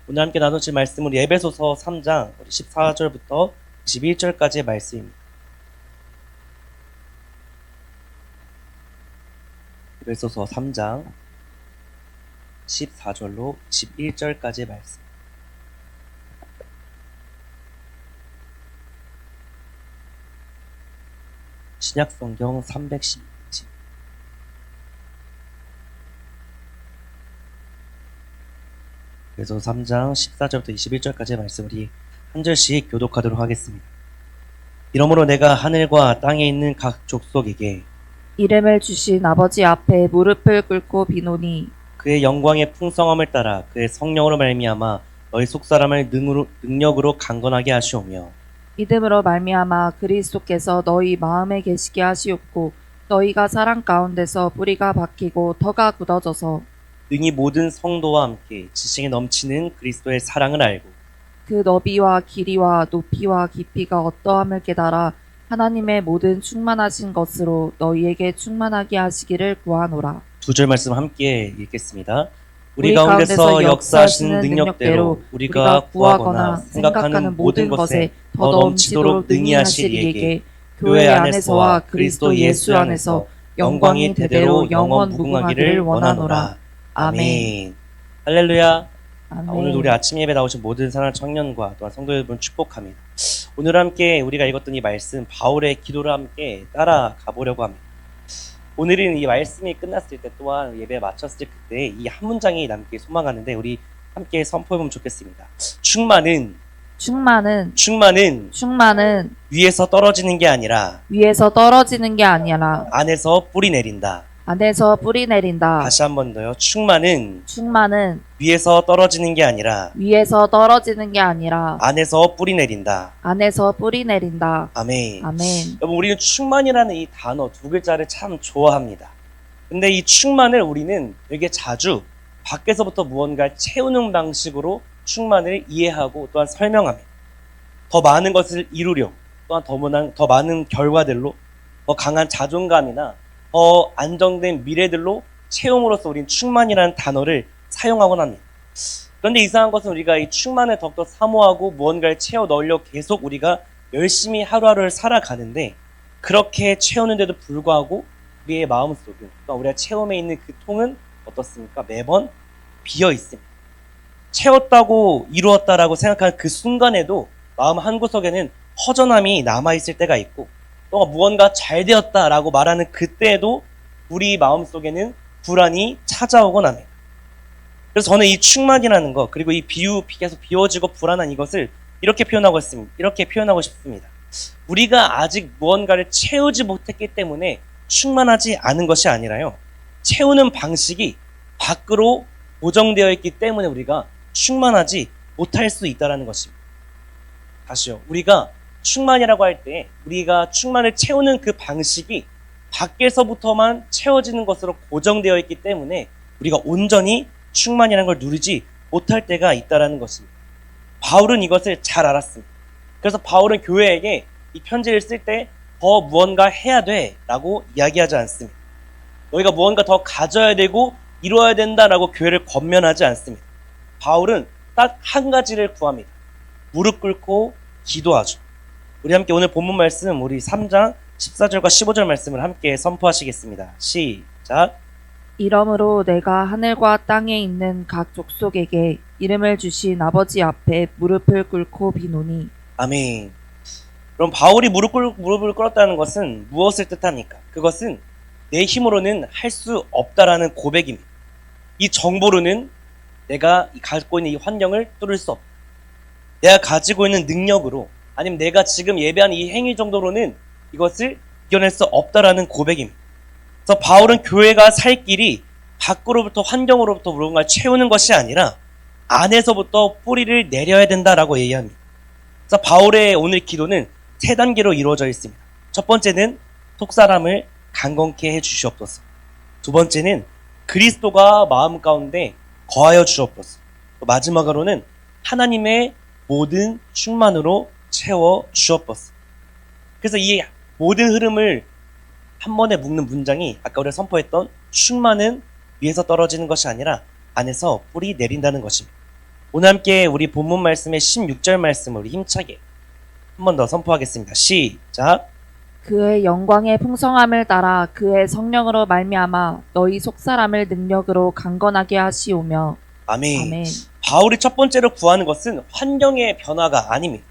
오늘 함께 나누실 말씀은 에베소서 3장 14절부터 21절까지의 말씀입니다. 에베소서 3장 14절로 21절까지의 말씀. 신약성경 312페이지. 그래서 3장 14절부터 21절까지의 말씀 우리 한 절씩 교독하도록 하겠습니다. 이러므로 내가 하늘과 땅에 있는 각 족속에게 이름을 주신 아버지 앞에 무릎을 꿇고 비노니 그의 영광의 풍성함을 따라 그의 성령으로 말미암아 너희 속사람을 능력으로 강건하게 하시오며 믿음으로 말미암아 그리스도께서 너희 마음에 계시게 하시옵고 너희가 사랑 가운데서 뿌리가 박히고 터가 굳어져서 능히 모든 성도와 함께 지식에 넘치는 그리스도의 사랑을 알고 그 너비와 길이와 높이와 깊이가 어떠함을 깨달아 하나님의 모든 충만하신 것으로 너희에게 충만하게 하시기를 구하노라. 두 절 말씀 함께 읽겠습니다. 우리 우리 가운데서 역사하시는 능력대로 우리가 구하거나 생각하는 모든 것에 더 넘치도록 능히 하실 이에게 교회 안에서와 그리스도 예수 안에서 영광이 대대로 영원 무궁하기를 원하노라. 아멘. 할렐루야. 아멘. 오늘 우리 아침 예배 나오신 모든 사랑하는 청년과 또한 성도 여러분 축복합니다. 오늘 함께 우리가 읽었던 이 말씀 바울의 기도를 함께 따라가 보려고 합니다. 오늘은 이 말씀이 끝났을 때 또한 예배에 마쳤을 때 그때 이 한 문장이 남기 소망하는데 우리 함께 선포해보면 좋겠습니다. 충만은 위에서 떨어지는 게 아니라 안에서 뿌리 내린다. 다시 한 번 더요. 충만은 위에서 떨어지는 게 아니라 안에서 뿌리 내린다. 아멘. 여러분, 우리는 충만이라는 이 단어 두 글자를 참 좋아합니다. 근데 이 충만을 우리는 되게 자주 밖에서부터 무언가를 채우는 방식으로 충만을 이해하고 또한 설명합니다. 더 많은 것을 이루려, 또한 더 많은 결과들로, 더 강한 자존감이나 더 안정된 미래들로 채움으로써 우리는 충만이라는 단어를 사용하곤 합니다. 그런데 이상한 것은 우리가 이 충만을 더욱더 사모하고 무언가를 채워 넣으려고 계속 우리가 열심히 하루하루를 살아가는데 그렇게 채우는데도 불구하고 우리의 마음속은 또 우리가 체험에 있는 그 통은 어떻습니까? 매번 비어 있습니다. 채웠다고 이루었다라고 생각하는 그 순간에도 마음 한구석에는 허전함이 남아있을 때가 있고 또 무언가 잘 되었다라고 말하는 그때에도 우리 마음속에는 불안이 찾아오곤 합니다. 그래서 저는 이 충만이라는 것 그리고 이 계속 비워지고 불안한 이것을 이렇게 표현하고 싶습니다. 우리가 아직 무언가를 채우지 못했기 때문에 충만하지 않은 것이 아니라요. 채우는 방식이 밖으로 고정되어 있기 때문에 우리가 충만하지 못할 수 있다는 것입니다. 다시요. 우리가 충만이라고 할 때 우리가 충만을 채우는 그 방식이 밖에서부터만 채워지는 것으로 고정되어 있기 때문에 우리가 온전히 충만이라는 걸 누리지 못할 때가 있다는 것입니다. 바울은 이것을 잘 알았습니다. 그래서 바울은 교회에게 이 편지를 쓸 때 더 무언가 해야 돼 라고 이야기하지 않습니다. 너희가 무언가 더 가져야 되고 이루어야 된다라고 교회를 권면하지 않습니다. 바울은 딱 한 가지를 구합니다. 무릎 꿇고 기도하죠. 우리 함께 오늘 본문 말씀 우리 3장 14절과 15절 말씀을 함께 선포하시겠습니다. 시작. 이러므로 내가 하늘과 땅에 있는 각 족속에게 이름을 주신 아버지 앞에 무릎을 꿇고 비노니. 아멘. 그럼 바울이 무릎을 꿇었다는 것은 무엇을 뜻합니까? 그것은 내 힘으로는 할 수 없다라는 고백입니다. 이 정보로는 내가 갖고 있는 이 환경을 뚫을 수 없다. 내가 가지고 있는 능력으로 아니면 내가 지금 예배한 이 행위 정도로는 이것을 이겨낼 수 없다라는 고백입니다. 그래서 바울은 교회가 살 길이 밖으로부터 환경으로부터 무언가를 채우는 것이 아니라 안에서부터 뿌리를 내려야 된다라고 얘기합니다. 그래서 바울의 오늘 기도는 세 단계로 이루어져 있습니다. 첫 번째는 속사람을 강건케 해 주시옵소서. 두 번째는 그리스도가 마음 가운데 거하여 주옵소서. 또 마지막으로는 하나님의 모든 충만으로 채워 주옵소서. 그래서 이 모든 흐름을 한 번에 묶는 문장이 아까 우리가 선포했던 충만은 위에서 떨어지는 것이 아니라 안에서 뿌리 내린다는 것입니다. 오늘 함께 우리 본문 말씀의 16절 말씀을 우리 힘차게 한 번 더 선포하겠습니다. 시작. 그의 영광의 풍성함을 따라 그의 성령으로 말미암아 너희 속사람을 능력으로 강건하게 하시오며. 아멘. 아멘. 바울이 첫 번째로 구하는 것은 환경의 변화가 아닙니다.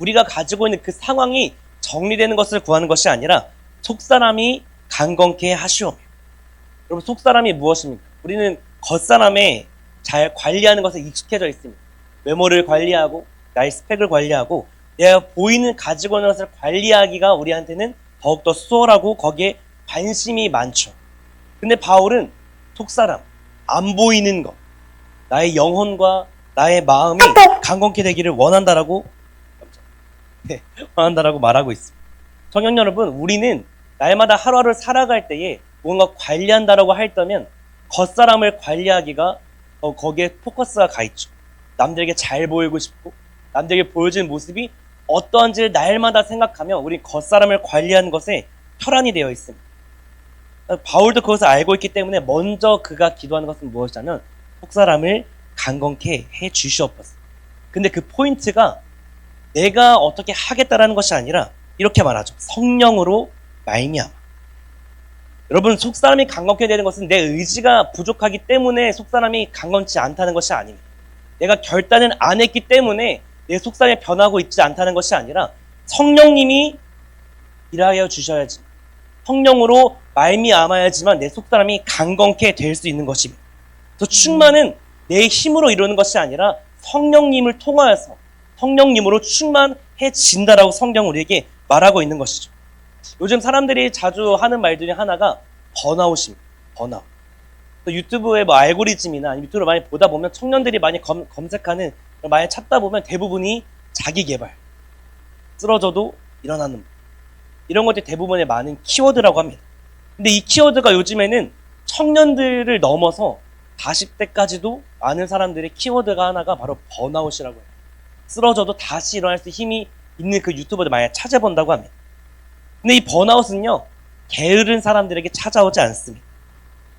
우리가 가지고 있는 그 상황이 정리되는 것을 구하는 것이 아니라 속사람이 강건케 하시오며. 여러분, 속사람이 무엇입니까? 우리는 겉사람에 잘 관리하는 것에 익숙해져 있습니다. 외모를 관리하고 나의 스펙을 관리하고 내가 보이는 가지고 있는 것을 관리하기가 우리한테는 더욱더 수월하고 거기에 관심이 많죠. 근데 바울은 속사람, 안 보이는 것, 나의 영혼과 나의 마음이 강건케 되기를 원한다라고 말하고 있습니다. 청년 여러분, 우리는 날마다 하루하루 살아갈 때에 뭔가 관리한다라고 했다면 겉사람을 관리하기가 거기에 포커스가 가 있죠. 남들에게 잘 보이고 싶고 남들에게 보여지는 모습이 어떠한지를 날마다 생각하며 우리 겉사람을 관리하는 것에 혈안이 되어 있습니다. 바울도 그것을 알고 있기 때문에 먼저 그가 기도하는 것은 무엇이냐면 속사람을 강건케 해 주시옵소서. 근데 그 포인트가 내가 어떻게 하겠다라는 것이 아니라 이렇게 말하죠. 성령으로 말미암아. 여러분, 속사람이 강건케 되는 것은 내 의지가 부족하기 때문에 속사람이 강건치 않다는 것이 아닙니다. 내가 결단을 안 했기 때문에 내 속사람이 변하고 있지 않다는 것이 아니라 성령님이 일하여 주셔야지, 성령으로 말미암아야지만 내 속사람이 강건케 될 수 있는 것입니다. 그래서 충만은 내 힘으로 이루는 것이 아니라 성령님을 통하여서 성령님으로 충만해진다라고 성경은 우리에게 말하고 있는 것이죠. 요즘 사람들이 자주 하는 말 중에 하나가 번아웃입니다. 번아웃. 유튜브의 뭐 알고리즘이나 아니면 유튜브를 많이 보다 보면 청년들이 많이 검색하는, 많이 찾다 보면 대부분이 자기 개발, 쓰러져도 일어나는 법, 이런 것들이 대부분의 많은 키워드라고 합니다. 근데 이 키워드가 요즘에는 청년들을 넘어서 40대까지도 많은 사람들의 키워드가 하나가 바로 번아웃이라고 해요. 쓰러져도 다시 일어날 수 힘이 있는 그 유튜버들 많이 찾아본다고 합니다. 근데 이 번아웃은요, 게으른 사람들에게 찾아오지 않습니다.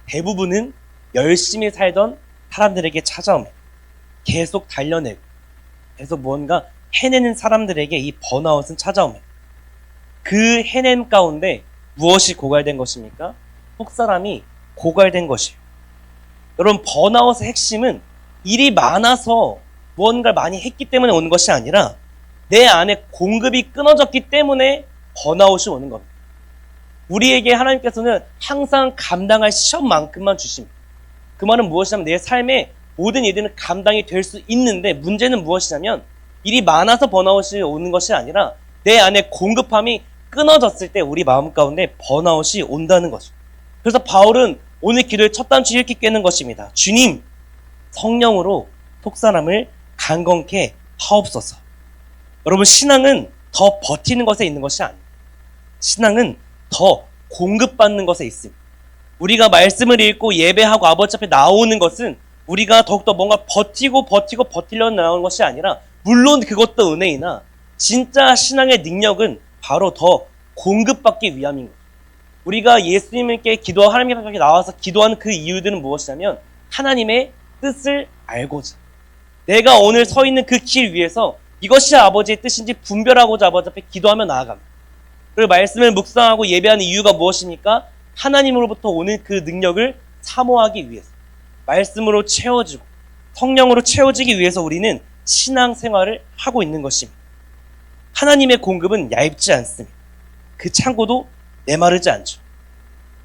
대부분은 열심히 살던 사람들에게 찾아옵니다. 계속 달려내고 계속 뭔가 해내는 사람들에게 이 번아웃은 찾아옵니다. 그 해냄 가운데 무엇이 고갈된 것입니까? 속사람이 고갈된 것이에요. 여러분, 번아웃의 핵심은 일이 많아서 무언가를 많이 했기 때문에 오는 것이 아니라 내 안에 공급이 끊어졌기 때문에 번아웃이 오는 겁니다. 우리에게 하나님께서는 항상 감당할 시험만큼만 주십니다. 그 말은 무엇이냐면 내 삶의 모든 일들은 감당이 될 수 있는데 문제는 무엇이냐면 일이 많아서 번아웃이 오는 것이 아니라 내 안에 공급함이 끊어졌을 때 우리 마음 가운데 번아웃이 온다는 거죠. 그래서 바울은 오늘 기도의 첫 단추 이렇게 꿰는 것입니다. 주님, 성령으로 속사람을 강건케 하옵소서. 여러분, 신앙은 더 버티는 것에 있는 것이 아닙니다. 신앙은 더 공급받는 것에 있습니다. 우리가 말씀을 읽고 예배하고 아버지 앞에 나오는 것은 우리가 더욱더 뭔가 버티려고 나오는 것이 아니라, 물론 그것도 은혜이나 진짜 신앙의 능력은 바로 더 공급받기 위함인 거죠. 우리가 예수님께 하나님 앞에 나와서 기도하는 그 이유들은 무엇이냐면 하나님의 뜻을 알고자, 내가 오늘 서 있는 그 길 위에서 이것이 아버지의 뜻인지 분별하고자 아버지 앞에 기도하며 나아갑니다. 그리고 말씀을 묵상하고 예배하는 이유가 무엇입니까? 하나님으로부터 오는 그 능력을 사모하기 위해서, 말씀으로 채워지고 성령으로 채워지기 위해서 우리는 신앙생활을 하고 있는 것입니다. 하나님의 공급은 얇지 않습니다. 그 창고도 메마르지 않죠.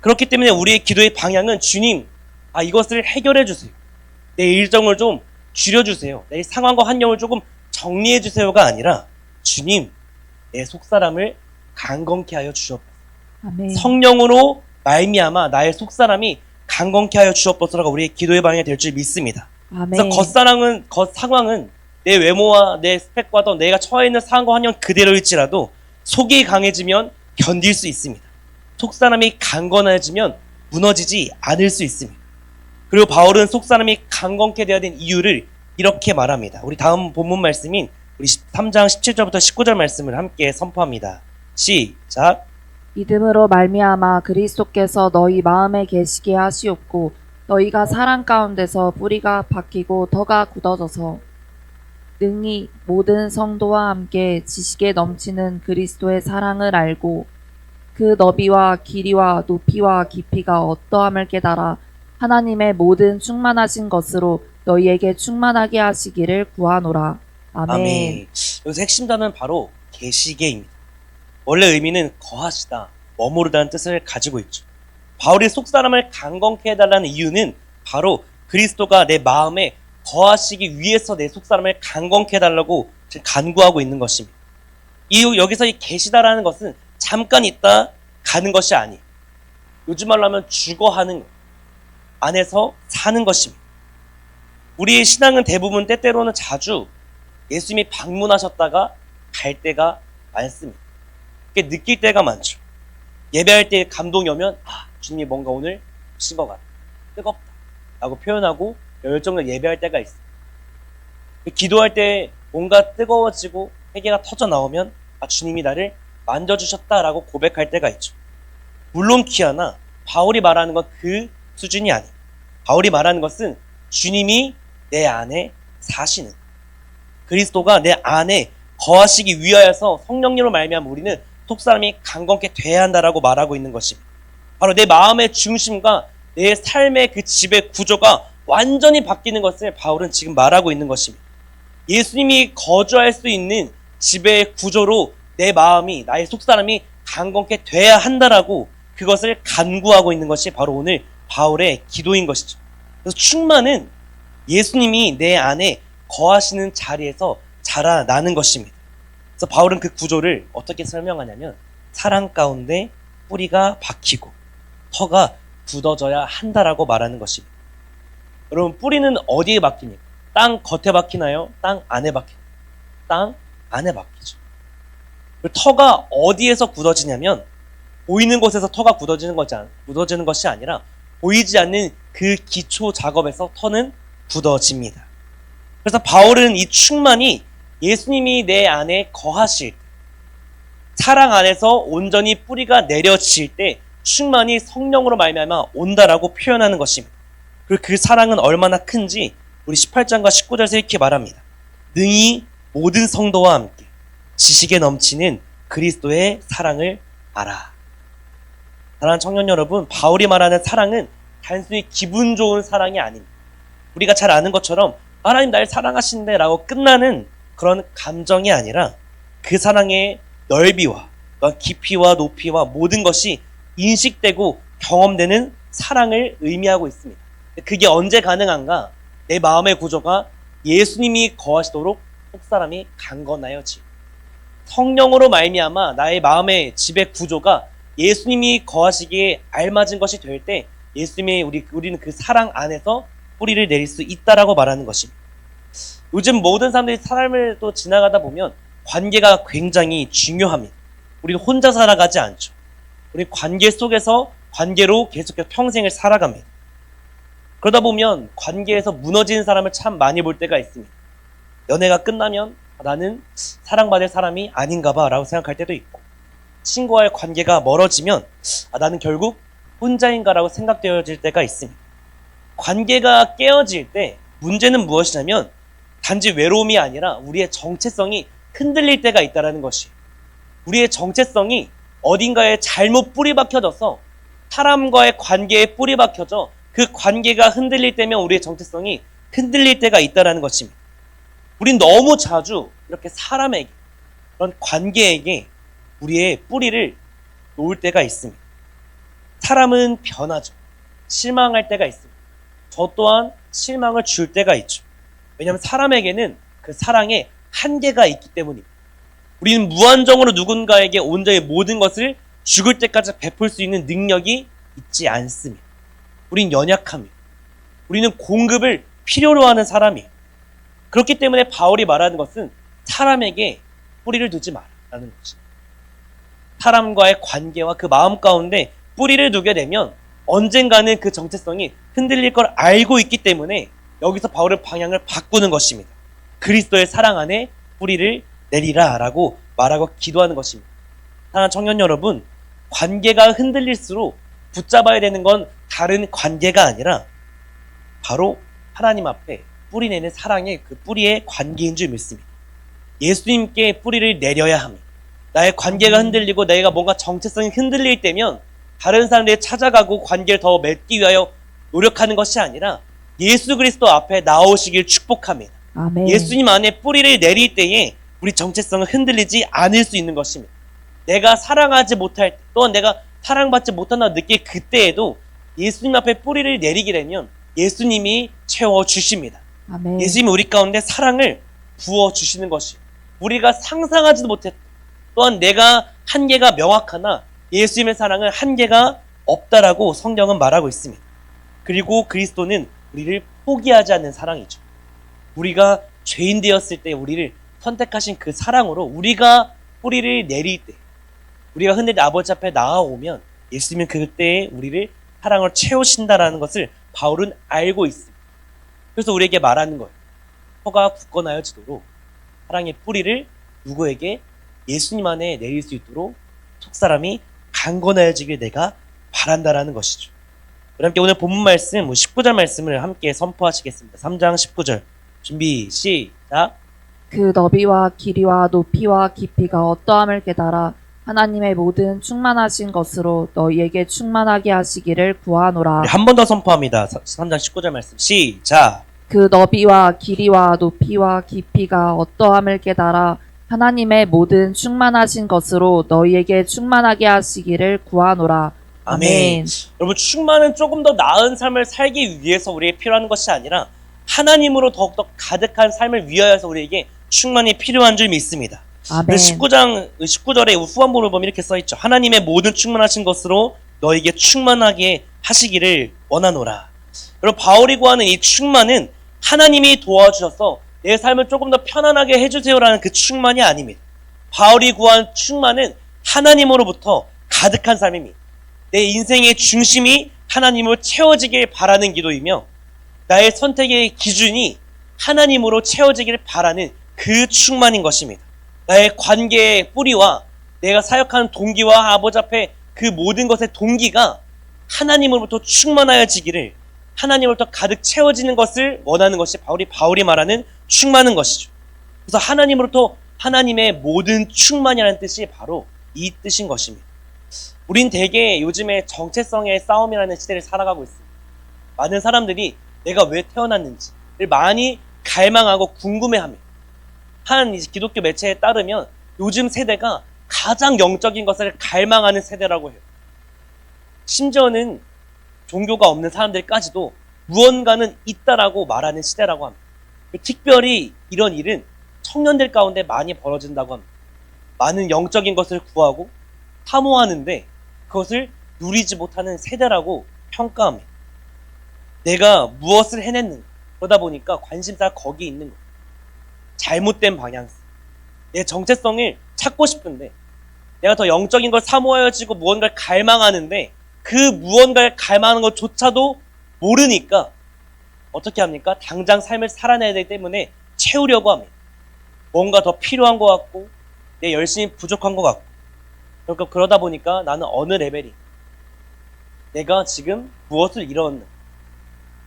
그렇기 때문에 우리의 기도의 방향은 주님, 이것을 해결해 주세요. 내 일정을 좀 줄여주세요. 내 상황과 환경을 조금 정리해 주세요가 아니라, 주님, 내 속사람을 강건케 하여 주옵소서. 아멘. 성령으로 말미암아 나의 속사람이 강건케 하여 주옵소서가 우리의 기도의 방향이 될 줄 믿습니다. 아멘. 그래서 겉상황은 내 외모와 내 스펙과 또 내가 처해 있는 상황과 환경 그대로일지라도 속이 강해지면 견딜 수 있습니다. 속사람이 강건해지면 무너지지 않을 수 있습니다. 그리고 바울은 속사람이 강건케 되어야 된 이유를 이렇게 말합니다. 우리 다음 본문 말씀인 우리 3장 17절부터 19절 말씀을 함께 선포합니다. 시작. 믿음으로 말미암아 그리스도께서 너희 마음에 계시게 하시옵고 너희가 사랑 가운데서 뿌리가 박히고 덕가 굳어져서 능히 모든 성도와 함께 지식에 넘치는 그리스도의 사랑을 알고 그 너비와 길이와 높이와 깊이가 어떠함을 깨달아 하나님의 모든 충만하신 것으로 너희에게 충만하게 하시기를 구하노라. 아멘. 아멘. 여기서 핵심 단어는 바로 계시게입니다. 원래 의미는 거하시다, 머무르다는 뜻을 가지고 있죠. 바울이 속사람을 강건케 해달라는 이유는 바로 그리스도가 내 마음에 거하시기 위해서 내 속사람을 강건케 해달라고 지금 간구하고 있는 것입니다. 여기서 이 계시다라는 것은 잠깐 있다 가는 것이 아니에요. 요즘 말로 하면 죽어하는 것, 안에서 사는 것입니다. 우리의 신앙은 대부분 때때로는 자주 예수님이 방문하셨다가 갈 때가 많습니다. 그게 느낄 때가 많죠. 예배할 때 감동이 오면 주님이 뭔가 오늘 오신 것 같다, 뜨겁다 라고 표현하고 열정을 예배할 때가 있어요. 기도할 때 뭔가 뜨거워지고 회개가 터져 나오면 주님이 나를 만져주셨다라고 고백할 때가 있죠. 물론 귀하나 바울이 말하는 건 그 수준이 아니에요. 바울이 말하는 것은 주님이 내 안에 사시는, 그리스도가 내 안에 거하시기 위하여서 성령님으로 말미암아 우리는 속사람이 강건케 돼야 한다라고 말하고 있는 것입니다. 바로 내 마음의 중심과 내 삶의 그 지배 구조가 완전히 바뀌는 것을 바울은 지금 말하고 있는 것입니다. 예수님이 거주할 수 있는 지배의 구조로 내 마음이, 나의 속사람이 강건케 돼야 한다라고 그것을 간구하고 있는 것이 바로 오늘 바울의 기도인 것이죠. 그래서 충만은 예수님이 내 안에 거하시는 자리에서 자라나는 것입니다. 그래서 바울은 그 구조를 어떻게 설명하냐면 사랑 가운데 뿌리가 박히고 터가 굳어져야 한다라고 말하는 것입니다. 여러분, 뿌리는 어디에 박힙니까? 땅 겉에 박히나요? 땅 안에 박히나요? 땅 안에 박히죠. 터가 어디에서 굳어지냐면 보이는 곳에서 터가 굳어지는 것이 아니라 보이지 않는 그 기초 작업에서 터는 굳어집니다. 그래서 바울은 이 충만이 예수님이 내 안에 거하실 때, 사랑 안에서 온전히 뿌리가 내려질 때 충만이 성령으로 말미암아 온다라고 표현하는 것입니다. 그리고 그 사랑은 얼마나 큰지 우리 18장과 19절에서 이렇게 말합니다. 능히 모든 성도와 함께 지식에 넘치는 그리스도의 사랑을 알아. 사랑하는 청년 여러분, 바울이 말하는 사랑은 단순히 기분 좋은 사랑이 아닙니다. 우리가 잘 아는 것처럼 하나님 날 사랑하신대 라고 끝나는 그런 감정이 아니라 그 사랑의 넓이와 깊이와 높이와 모든 것이 인식되고 경험되는 사랑을 의미하고 있습니다. 그게 언제 가능한가? 내 마음의 구조가 예수님이 거하시도록 속사람이 강건하여지, 성령으로 말미암아 나의 마음의 지배 구조가 예수님이 거하시기에 알맞은 것이 될 때 예수님의 우리는 그 사랑 안에서 뿌리를 내릴 수 있다라고 말하는 것입니다. 요즘 모든 사람들이 삶을 또 지나가다 보면 관계가 굉장히 중요합니다. 우리는 혼자 살아가지 않죠. 우리 관계 속에서 관계로 계속해서 평생을 살아갑니다. 그러다 보면 관계에서 무너지는 사람을 참 많이 볼 때가 있습니다. 연애가 끝나면 나는 사랑받을 사람이 아닌가 봐 라고 생각할 때도 있고, 친구와의 관계가 멀어지면 나는 결국 혼자인가 라고 생각되어질 때가 있습니다. 관계가 깨어질 때 문제는 무엇이냐면 단지 외로움이 아니라 우리의 정체성이 흔들릴 때가 있다는 것이, 우리의 정체성이 어딘가에 잘못 뿌리 박혀져서 사람과의 관계에 뿌리 박혀져 그 관계가 흔들릴 때면 우리의 정체성이 흔들릴 때가 있다는 것입니다. 우린 너무 자주 이렇게 사람에게, 그런 관계에게 우리의 뿌리를 놓을 때가 있습니다. 사람은 변하죠. 실망할 때가 있습니다. 저 또한 실망을 줄 때가 있죠. 왜냐하면 사람에게는 그 사랑에 한계가 있기 때문입니다. 우리는 무한정으로 누군가에게 온전히 모든 것을 죽을 때까지 베풀 수 있는 능력이 있지 않습니다. 우린 연약합니다. 우리는 공급을 필요로 하는 사람이에요. 그렇기 때문에 바울이 말하는 것은 사람에게 뿌리를 두지 말라는 거죠. 사람과의 관계와 그 마음 가운데 뿌리를 두게 되면 언젠가는 그 정체성이 흔들릴 걸 알고 있기 때문에 여기서 바울의 방향을 바꾸는 것입니다. 그리스도의 사랑 안에 뿌리를 내리라 라고 말하고 기도하는 것입니다. 사랑하는 청년 여러분, 관계가 흔들릴수록 붙잡아야 되는 건 다른 관계가 아니라 바로 하나님 앞에 뿌리 내는 사랑의 그 뿌리의 관계인 줄 믿습니다. 예수님께 뿌리를 내려야 합니다. 나의 관계가 흔들리고 내가 뭔가 정체성이 흔들릴 때면 다른 사람들이 찾아가고 관계를 더 맺기 위하여 노력하는 것이 아니라 예수 그리스도 앞에 나오시길 축복합니다. 아멘. 예수님 안에 뿌리를 내릴 때에 우리 정체성은 흔들리지 않을 수 있는 것입니다. 내가 사랑하지 못할 때, 또한 내가 사랑받지 못한다고 느낄 그때에도 예수님 앞에 뿌리를 내리게 되면 예수님이 채워주십니다. 아멘. 예수님이 우리 가운데 사랑을 부어주시는 것이 우리가 상상하지도 못했던, 또한 내가 한계가 명확하나 예수님의 사랑은 한계가 없다라고 성경은 말하고 있습니다. 그리고 그리스도는 우리를 포기하지 않는 사랑이죠. 우리가 죄인 되었을 때 우리를 선택하신 그 사랑으로 우리가 뿌리를 내릴 때, 우리가 흔들린 아버지 앞에 나아오면 예수님은 그때에 우리를 사랑으로 채우신다라는 것을 바울은 알고 있습니다. 그래서 우리에게 말하는 거예요. 혀가 굳건하여지도록 사랑의 뿌리를 누구에게? 예수님 안에 내릴 수 있도록 속사람이 강건하여지길 내가 바란다라는 것이죠. 함께 오늘 본문 말씀 19절 말씀을 함께 선포하시겠습니다. 3장 19절 준비 시작. 그 너비와 길이와 높이와 깊이가 어떠함을 깨달아 하나님의 모든 충만하신 것으로 너희에게 충만하게 하시기를 구하노라. 한 번 더 선포합니다. 3장 19절 말씀 시작. 그 너비와 길이와 높이와 깊이가 어떠함을 깨달아 하나님의 모든 충만하신 것으로 너희에게 충만하게 하시기를 구하노라. 아멘. 여러분, 충만은 조금 더 나은 삶을 살기 위해서 우리에게 필요한 것이 아니라 하나님으로 더욱더 가득한 삶을 위하여서 우리에게 충만이 필요한 줄 믿습니다. 아멘. 19절의 후반부를 보면 이렇게 써있죠. 하나님의 모든 충만하신 것으로 너에게 충만하게 하시기를 원하노라. 여러분, 바울이 구하는 이 충만은 하나님이 도와주셔서 내 삶을 조금 더 편안하게 해주세요라는 그 충만이 아닙니다. 바울이 구한 충만은 하나님으로부터 가득한 삶입니다. 내 인생의 중심이 하나님으로 채워지길 바라는 기도이며 나의 선택의 기준이 하나님으로 채워지길 바라는 그 충만인 것입니다. 나의 관계의 뿌리와 내가 사역하는 동기와 아버지 앞에 그 모든 것의 동기가 하나님으로부터 충만하여지기를, 하나님으로부터 가득 채워지는 것을 원하는 것이 바울이 말하는 충만한 것이죠. 그래서 하나님으로부터 하나님의 모든 충만이라는 뜻이 바로 이 뜻인 것입니다. 우린 대개 요즘에 정체성의 싸움이라는 시대를 살아가고 있습니다. 많은 사람들이 내가 왜 태어났는지를 많이 갈망하고 궁금해합니다. 한 기독교 매체에 따르면 요즘 세대가 가장 영적인 것을 갈망하는 세대라고 해요. 심지어는 종교가 없는 사람들까지도 무언가는 있다라고 말하는 시대라고 합니다. 특별히 이런 일은 청년들 가운데 많이 벌어진다고 합니다. 많은 영적인 것을 구하고 사모하는데 그것을 누리지 못하는 세대라고 평가합니다. 내가 무엇을 해냈는가, 그러다 보니까 관심사가 거기 있는 거예요. 잘못된 방향성. 내 정체성을 찾고 싶은데 내가 더 영적인 걸 사모하여지고 무언가를 갈망하는데 그 무언가를 갈망하는 것조차도 모르니까 어떻게 합니까? 당장 삶을 살아내야 되기 때문에 채우려고 합니다. 뭔가 더 필요한 것 같고 내 열심히 부족한 것 같고, 그러다 보니까 나는 어느 레벨이, 내가 지금 무엇을 이뤘는가,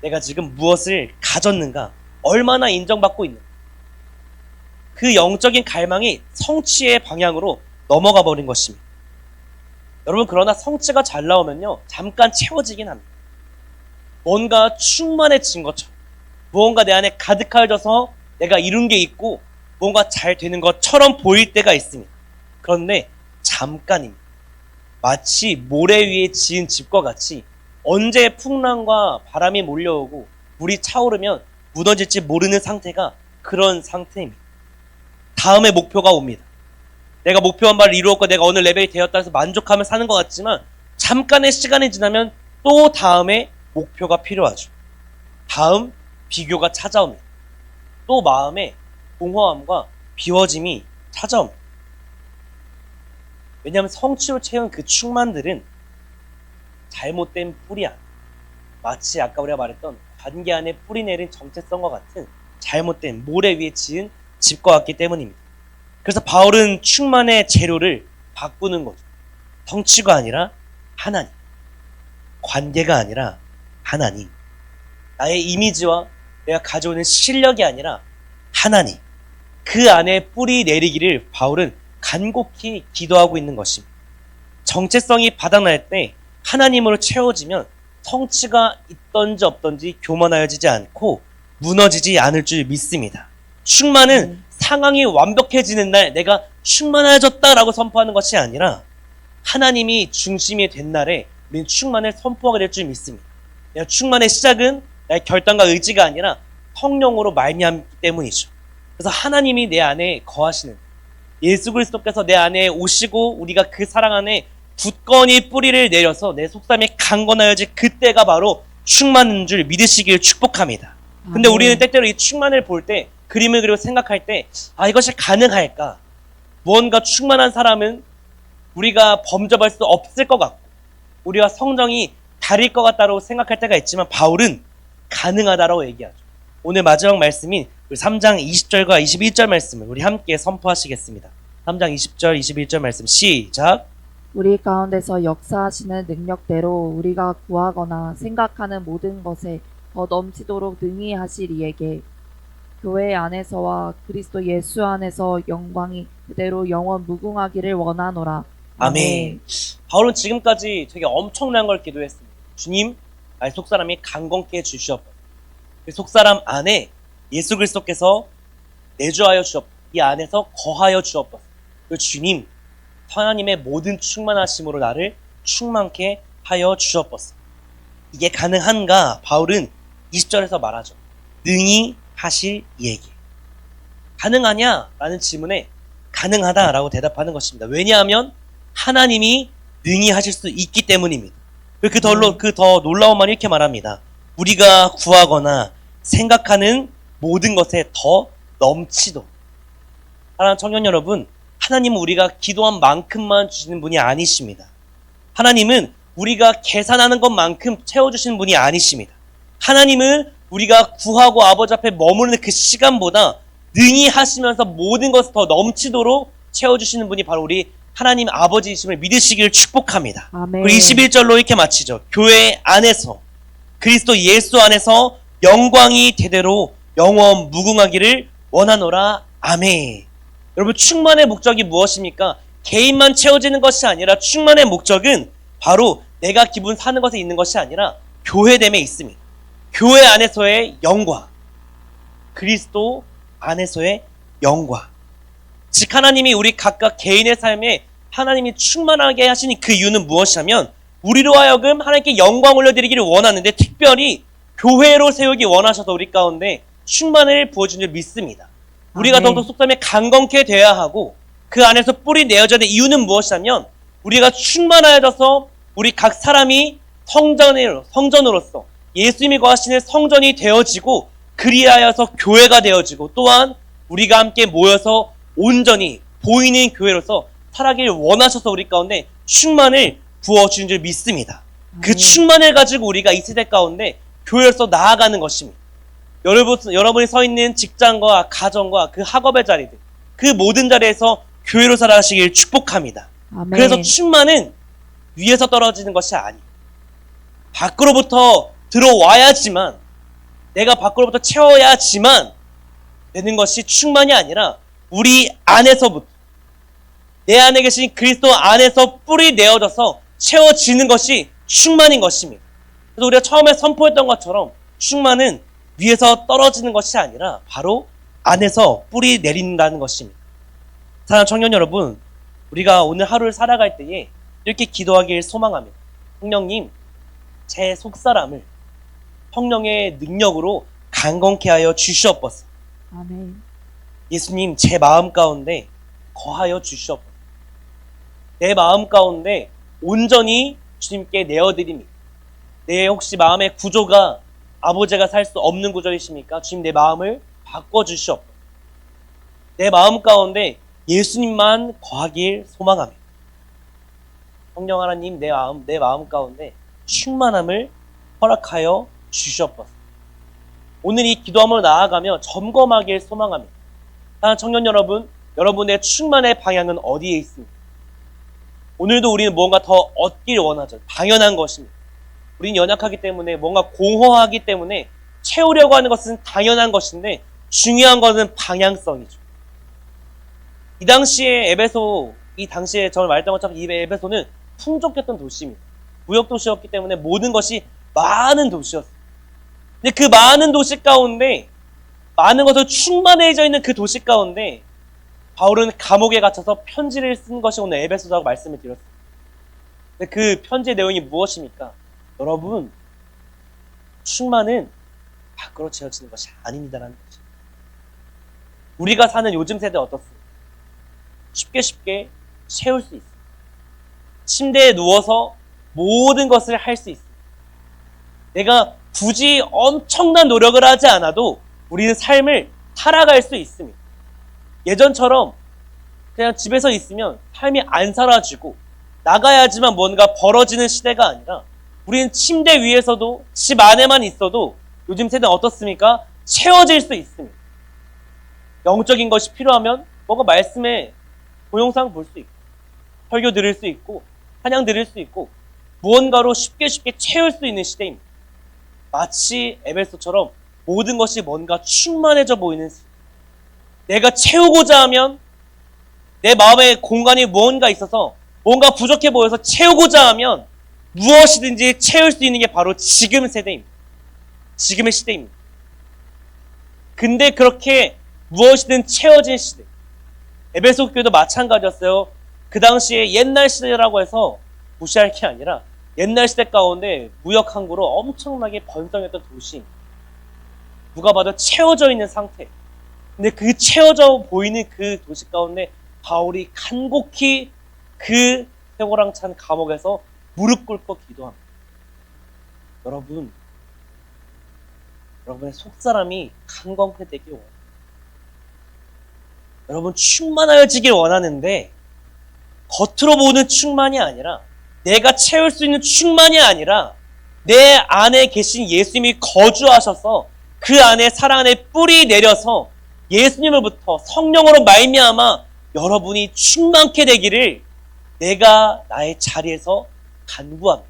내가 지금 무엇을 가졌는가, 얼마나 인정받고 있는가, 그 영적인 갈망이 성취의 방향으로 넘어가 버린 것입니다. 여러분, 그러나 성취가 잘 나오면요 잠깐 채워지긴 합니다. 뭔가 충만해진 것처럼, 무언가 내 안에 가득하여져서 내가 이룬 게 있고 뭔가 잘 되는 것처럼 보일 때가 있습니다. 그런데 잠깐입니다. 마치 모래 위에 지은 집과 같이 언제 풍랑과 바람이 몰려오고 물이 차오르면 무너질지 모르는 상태가 그런 상태입니다. 다음에 목표가 옵니다. 내가 목표한 바를 이루었고 내가 어느 레벨이 되었다 해서 만족하며 사는 것 같지만 잠깐의 시간이 지나면 또 다음에 목표가 필요하죠. 다음 비교가 찾아옵니다. 또 마음에 공허함과 비워짐이 찾아옵니다. 왜냐하면 성취로 채운 그 충만들은 잘못된 뿌리 안, 마치 아까 우리가 말했던 관계 안에 뿌리 내린 정체성과 같은 잘못된 모래 위에 지은 집과 같기 때문입니다. 그래서 바울은 충만의 재료를 바꾸는 거죠. 성취가 아니라 하나님, 관계가 아니라 하나님. 나의 이미지와 내가 가져오는 실력이 아니라 하나님, 그 안에 뿌리 내리기를 바울은 간곡히 기도하고 있는 것입니다. 정체성이 바닥날 때 하나님으로 채워지면 성취가 있던지 없던지 교만하여지지 않고 무너지지 않을 줄 믿습니다. 충만은 상황이 완벽해지는 날 내가 충만해졌다라고 선포하는 것이 아니라 하나님이 중심이 된 날에 우리는 충만을 선포하게 될 줄 믿습니다. 충만의 시작은 나의 결단과 의지가 아니라 성령으로 말미암기 때문이죠. 그래서 하나님이 내 안에 거하시는, 예수 그리스도께서 내 안에 오시고 우리가 그 사랑 안에 굳건히 뿌리를 내려서 내 속담이 강건하여질 그때가 바로 충만인 줄 믿으시길 축복합니다. 근데 우리는 때때로 이 충만을 볼 때, 그림을 그리고 생각할 때, 이것이 가능할까? 무언가 충만한 사람은 우리가 범접할 수 없을 것 같고 우리와 성정이 다를 것 같다고 생각할 때가 있지만 바울은 가능하다라고 얘기하죠. 오늘 마지막 말씀인 3장 20절과 21절 말씀을 우리 함께 선포하시겠습니다. 3장 20절, 21절 말씀 시작. 우리 가운데서 역사하시는 능력대로 우리가 구하거나 생각하는 모든 것에 더 넘치도록 능히 하실 이에게 교회 안에서와 그리스도 예수 안에서 영광이 그대로 영원 무궁하기를 원하노라. 아멘. 바울은 지금까지 되게 엄청난 걸 기도했습니다. 주님, 나의 속사람이 강건케 해주시옵소서. 그 속사람 안에 예수 그리스도께서 내주하여 주옵소서. 이 안에서 거하여 주옵소서. 그 주님, 하나님의 모든 충만하심으로 나를 충만케 하여 주옵소서. 이게 가능한가? 바울은 20절에서 말하죠. 능히 하실 이에게. 가능하냐? 라는 질문에 가능하다라고 대답하는 것입니다. 왜냐하면 하나님이 능히 하실 수 있기 때문입니다. 그 더 놀라운 말이 이렇게 말합니다. 우리가 구하거나 생각하는 모든 것에 더 넘치도록. 사랑하는 청년 여러분, 하나님은 우리가 기도한 만큼만 주시는 분이 아니십니다. 하나님은 우리가 계산하는 것만큼 채워주시는 분이 아니십니다. 하나님은 우리가 구하고 아버지 앞에 머무르는 그 시간보다 능히 하시면서 모든 것을 더 넘치도록 채워주시는 분이 바로 우리 하나님 아버지이심을 믿으시길 축복합니다. 아멘. 그리고 21절로 이렇게 마치죠. 교회 안에서 그리스도 예수 안에서 영광이 대대로 영원 무궁하기를 원하노라. 아멘. 여러분, 충만의 목적이 무엇입니까? 개인만 채워지는 것이 아니라 충만의 목적은 바로 내가 기분 사는 것에 있는 것이 아니라 교회됨에 있습니다. 교회 안에서의 영광, 그리스도 안에서의 영광. 즉 하나님이 우리 각각 개인의 삶에 하나님이 충만하게 하시는 그 이유는 무엇이냐면 우리로 하여금 하나님께 영광 올려드리기를 원하는데 특별히 교회로 세우기 원하셔서 우리 가운데 충만을 부어준 줄 믿습니다. 우리가 더욱더 속담에 강건케 되어야 하고 그 안에서 뿌리 내어져야 될 이유는 무엇이냐면 우리가 충만하여져서 우리 각 사람이 성전으로서 예수님이 거하시는 성전이 되어지고 그리하여서 교회가 되어지고 또한 우리가 함께 모여서 온전히 보이는 교회로서 살아가길 원하셔서 우리 가운데 충만을 부어주신 줄 믿습니다. 그 충만을 가지고 우리가 이 세대 가운데 교회로서 나아가는 것입니다. 여러분이 서 있는 직장과 가정과 그 학업의 자리들, 그 모든 자리에서 교회로 살아가시길 축복합니다. 아멘. 그래서 충만은 위에서 떨어지는 것이 아니에요. 밖으로부터 들어와야지만, 내가 밖으로부터 채워야지만 되는 것이 충만이 아니라 우리 안에서부터, 내 안에 계신 그리스도 안에서 뿌리 내어져서 채워지는 것이 충만인 것입니다. 그래서 우리가 처음에 선포했던 것처럼 충만은 위에서 떨어지는 것이 아니라 바로 안에서 뿌리 내린다는 것입니다. 사랑하는 청년 여러분, 우리가 오늘 하루를 살아갈 때에 이렇게 기도하길 소망합니다. 성령님, 제 속사람을 성령의 능력으로 강건케 하여 주시옵소서. 아멘. 예수님, 제 마음 가운데 거하여 주시옵소서. 내 마음 가운데 온전히 주님께 내어드립니다. 내 혹시 마음의 구조가 아버지가 살 수 없는 구조이십니까? 주님, 내 마음을 바꿔주시옵소서. 내 마음 가운데 예수님만 거하길 소망합니다. 성령 하나님, 내 마음 가운데 충만함을 허락하여 주시옵소서. 오늘 이 기도함으로 나아가며 점검하길 소망합니다. 사랑하는 청년 여러분, 여러분의 충만의 방향은 어디에 있습니까? 오늘도 우리는 뭔가 더 얻기를 원하죠. 당연한 것입니다. 우리는 연약하기 때문에, 뭔가 공허하기 때문에 채우려고 하는 것은 당연한 것인데 중요한 것은 방향성이죠. 이 당시에 저는 말했던 것처럼 이 에베소는 풍족했던 도시입니다. 무역 도시였기 때문에 모든 것이 많은 도시였어요. 근데 그 많은 도시 가운데, 많은 것으로 충만해져 있는 그 도시 가운데 바울은 감옥에 갇혀서 편지를 쓴 것이 오늘 에베소서라고 말씀을 드렸습니다. 근데 그 편지의 내용이 무엇입니까? 여러분, 충만은 밖으로 채워지는 것이 아닙니다라는 것입니다. 우리가 사는 요즘 세대 어떻습니까? 쉽게 채울 수 있습니다. 침대에 누워서 모든 것을 할 수 있습니다. 내가 굳이 엄청난 노력을 하지 않아도 우리는 삶을 살아갈 수 있습니다. 예전처럼 그냥 집에서 있으면 삶이 안 살아지고 나가야지만 뭔가 벌어지는 시대가 아니라 우리는 침대 위에서도 집 안에만 있어도 요즘 세대는 어떻습니까? 채워질 수 있습니다. 영적인 것이 필요하면 뭔가 말씀에 동영상 볼 수 있고 설교 들을 수 있고 찬양 들을 수 있고 무언가로 쉽게 채울 수 있는 시대입니다. 마치 에베소처럼 모든 것이 뭔가 충만해져 보이는 시대. 내가 채우고자 하면 내 마음의 공간이 무언가 있어서 뭔가 부족해 보여서 채우고자 하면 무엇이든지 채울 수 있는 게 바로 지금 세대입니다. 지금의 시대입니다. 근데 그렇게 무엇이든 채워진 시대. 에베소 교회도 마찬가지였어요. 그 당시에 옛날 시대라고 해서 무시할 게 아니라 옛날 시대 가운데 무역 항구로 엄청나게 번성했던 도시. 누가 봐도 채워져 있는 상태. 근데 그 채워져 보이는 그 도시 가운데 바울이 간곡히 그 쇠고랑 찬 감옥에서 무릎 꿇고 기도합니다. 여러분의 속사람이 강건해지길 원합니다. 여러분 충만해지길 원하는데 겉으로 보는 충만이 아니라 내가 채울 수 있는 충만이 아니라 내 안에 계신 예수님이 거주하셔서 그 안에 사랑 안에 뿌리 내려서 예수님으로부터 성령으로 말미암아 여러분이 충만케 되기를 내가 나의 자리에서 간구합니다.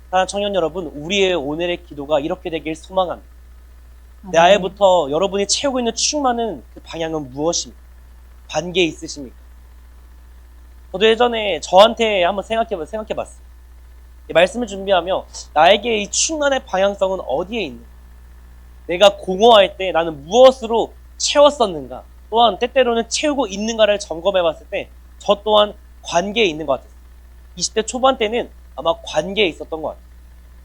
사랑하는 청년 여러분, 우리의 오늘의 기도가 이렇게 되길 소망합니다. 내 안에부터 여러분이 채우고 있는 충만은 그 방향은 무엇입니까? 관계 있으십니까? 저도 예전에 저한테 한번 생각해봤어요. 이 말씀을 준비하며 나에게 이 충만의 방향성은 어디에 있는가? 내가 공허할 때 나는 무엇으로 채웠었는가? 또한 때때로는 채우고 있는가를 점검해봤을 때 저 또한 관계에 있는 것 같았어요. 20대 초반 때는 아마 관계에 있었던 것 같아요.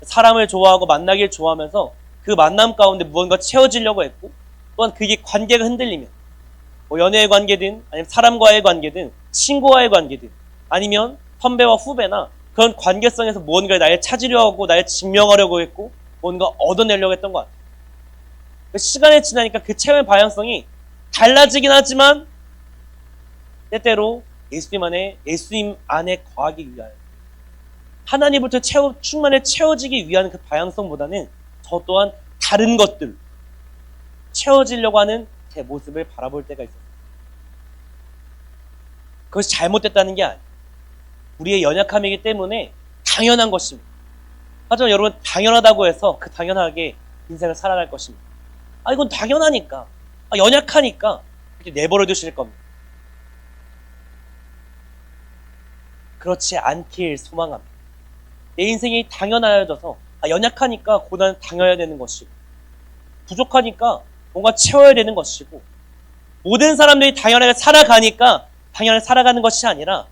사람을 좋아하고 만나길 좋아하면서 그 만남 가운데 무언가 채워지려고 했고 또한 그게 관계가 흔들리면 뭐 연애의 관계든 아니면 사람과의 관계든 친구와의 관계든 아니면 선배와 후배나 그런 관계성에서 무언가를 나를 찾으려고 나를 증명하려고 했고 뭔가 얻어내려고 했던 것 같아요. 시간이 지나니까 그 체험의 방향성이 달라지긴 하지만 때때로 예수님 안에 거하기 위하여 하나님부터 충만에 채워지기 위한 그 방향성보다는 저 또한 다른 것들 채워지려고 하는 제 모습을 바라볼 때가 있었어요. 그것이 잘못됐다는 게 아니에요. 우리의 연약함이기 때문에 당연한 것입니다. 하지만 여러분 당연하다고 해서 그 당연하게 인생을 살아갈 것입니다. 이건 당연하니까 연약하니까 이렇게 내버려 두실 겁니다. 그렇지 않길 소망합니다. 내 인생이 당연하여져서 연약하니까 고난은 당해야 되는 것이고 부족하니까 뭔가 채워야 되는 것이고 모든 사람들이 당연하게 살아가니까 당연하게 살아가는 것이 아니라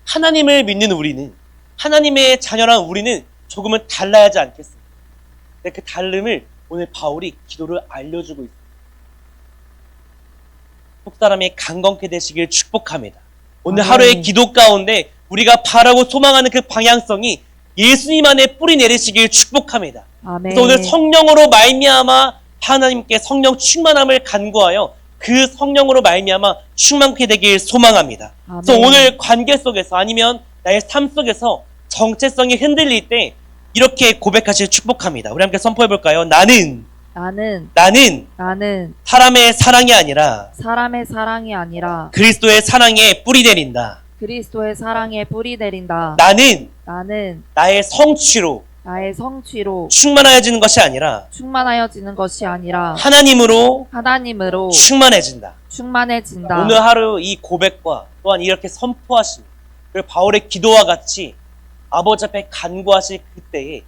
하나님을 믿는 우리는 하나님의 자녀란 우리는 조금은 달라야 하지 않겠습니까? 그 다름을 오늘 바울이 기도를 알려주고 있습니다. 속사람이 강건케 되시길 축복합니다. 오늘 하루의 기도 가운데 우리가 바라고 소망하는 그 방향성이 예수님 안에 뿌리 내리시길 축복합니다. 아멘. 그래서 오늘 성령으로 말미암아 하나님께 성령 충만함을 간구하여 그 성령으로 말미암아 충만케 되길 소망합니다. 아멘. 그래서 오늘 관계 속에서 아니면 나의 삶 속에서 정체성이 흔들릴 때 이렇게 고백하실 축복합니다. 우리 함께 선포해 볼까요? 나는 사람의 사랑이 아니라 그리스도의 사랑에 뿌리 내린다. 나는 나의 성취로 나의 성취로 충만해지는 것이 아니라 충만하여지는 것이 아니라 하나님으로 하나님으로 충만해진다. 충만해진다. 오늘 하루 이 고백과 또한 이렇게 선포하신 그리고 바울의 기도와 같이 아버지 앞에 간구하실 그때에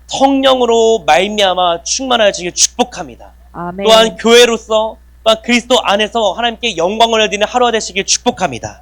성령으로 말미암아 충만해지길 축복합니다. 아멘. 또한 교회로서 또한 그리스도 안에서 하나님께 영광을 드리는 하루가 되시길 축복합니다.